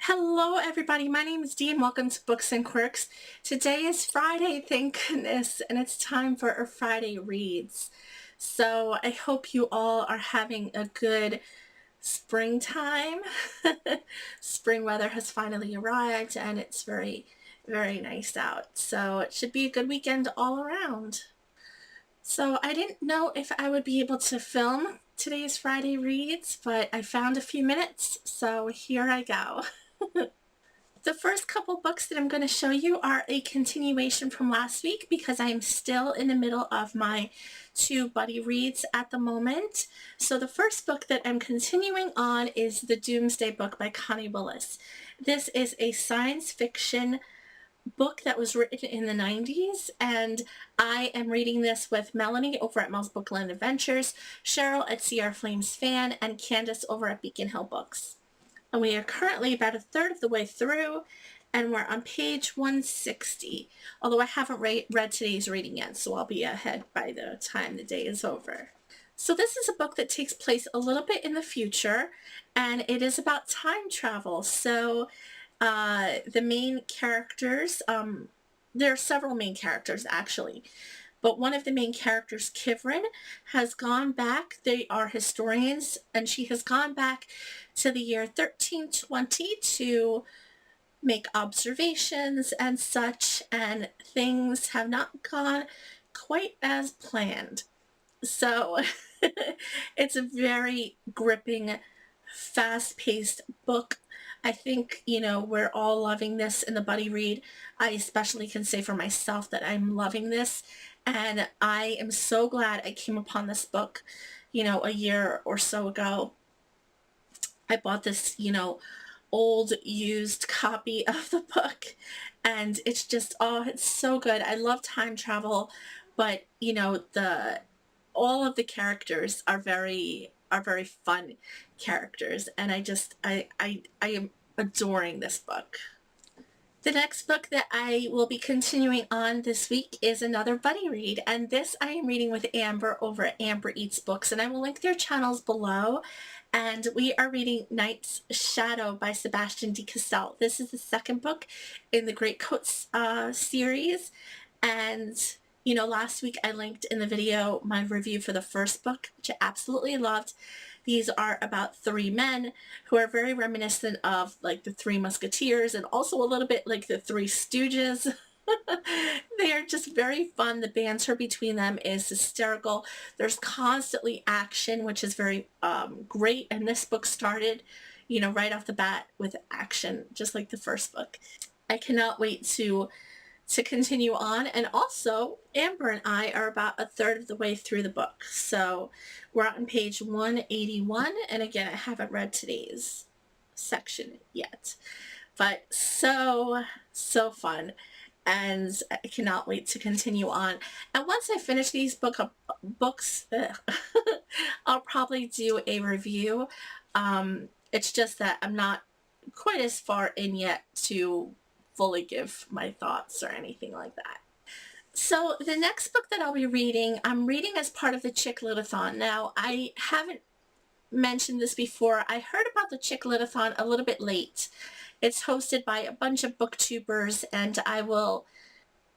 Hello everybody, my name is Dee and welcome to Books and Quirks. Today is Friday, thank goodness, and it's time for our Friday reads. So I hope you all are having a good springtime. Spring weather has finally arrived and it's very, very nice out. So it should be a good weekend all around. So I didn't know if I would be able to film today's Friday reads, but I found a few minutes, so here I go. The first couple books that I'm going to show you are a continuation from last week because I'm still in the middle of my two buddy reads at the moment. So the first book that I'm continuing on is the Domesday book by Connie Willis. This is a science fiction book that was written in the 90s, and I am reading this with Melanie over at Mel's Bookland Adventures, Cheryl at CR Flames Fan, and Candace over at Beacon Hill Books. And we are currently about a third of the way through, and we're on page 160, although I haven't read today's reading yet, so I'll be ahead by the time the day is over. So this is a book that takes place a little bit in the future, and it is about time travel. So the main characters, there are several main characters actually, but one of the main characters, Kivrin, has gone back. They are historians, and she has gone back to the year 1320 to make observations and such, and things have not gone quite as planned. So it's a very gripping, fast-paced book. I think, we're all loving this in the buddy read. I especially can say for myself that I'm loving this, and I am so glad I came upon this book, a year or so ago. I bought this, old used copy of the book, and it's just, it's so good. I love time travel, but, all of the characters are very fun characters, and I am adoring this book. The next book that I will be continuing on this week is another buddy read, and this I am reading with Amber over at Amber Eats Books, and I will link their channels below. And we are reading Night's Shadow by Sebastian de Castell. This is the second book in the Great Coats series, and last week I linked in the video my review for the first book, which I absolutely loved. These are about three men who are very reminiscent of like the Three Musketeers and also a little bit like the Three Stooges. They are just very fun. The banter between them is hysterical. There's constantly action, which is very great. And this book started, right off the bat with action, just like the first book. I cannot wait to continue on, and also Amber and I are about a third of the way through the book, so we're on page 181, and again I haven't read today's section yet, but so fun, and I cannot wait to continue on. And once I finish these books I'll probably do a review. It's just that I'm not quite as far in yet to fully give my thoughts or anything like that. So the next book that I'll be reading, I'm reading as part of the Chick-lit-a-thon. Now, I haven't mentioned this before. I heard about the Chick-lit-a-thon a little bit late. It's hosted by a bunch of booktubers, and I will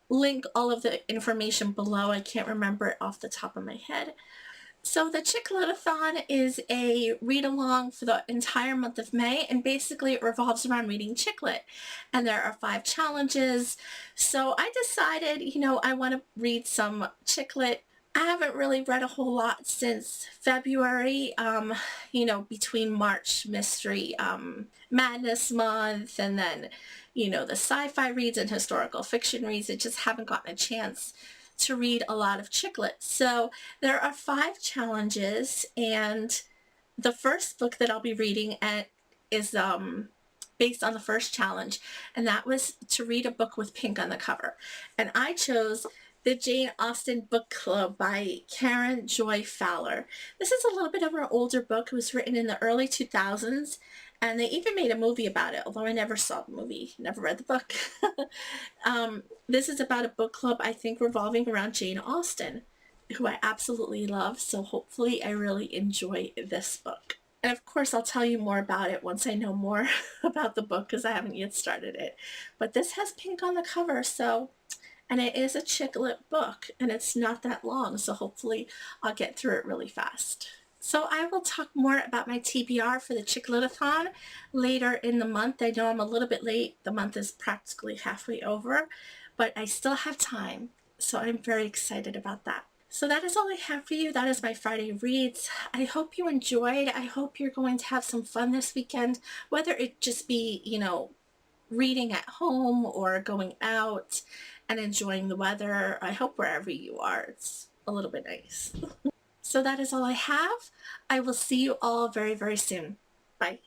link all of the information below. I can't remember it off the top of my head. So the Chick-lit-a-thon is a read-along for the entire month of May, and basically it revolves around reading chick-lit. And there are 5 challenges. So I decided, I want to read some chick-lit. I haven't really read a whole lot since February, between March Mystery Madness Month, and then, the sci-fi reads and historical fiction reads. I just haven't gotten a chance to read a lot of chick-lit. So there are 5 challenges, and the first book that I'll be reading is based on the first challenge, and that was to read a book with pink on the cover. And I chose the Jane Austen Book Club by Karen Joy Fowler. This is a little bit of an older book. It was written in the early 2000s, and they even made a movie about it, although I never saw the movie, never read the book. This is about a book club, I think, revolving around Jane Austen, who I absolutely love, so hopefully I really enjoy this book. And of course, I'll tell you more about it once I know more about the book because I haven't yet started it. But this has pink on the cover, so, and it is a chick lit book and it's not that long, so hopefully I'll get through it really fast. So I will talk more about my TBR for the Chick-lit-a-thon later in the month. I know I'm a little bit late. The month is practically halfway over, but I still have time. So I'm very excited about that. So that is all I have for you. That is my Friday reads. I hope you enjoyed. I hope you're going to have some fun this weekend, whether it just be, reading at home or going out and enjoying the weather. I hope wherever you are, it's a little bit nice. So that is all I have. I will see you all very, very soon. Bye.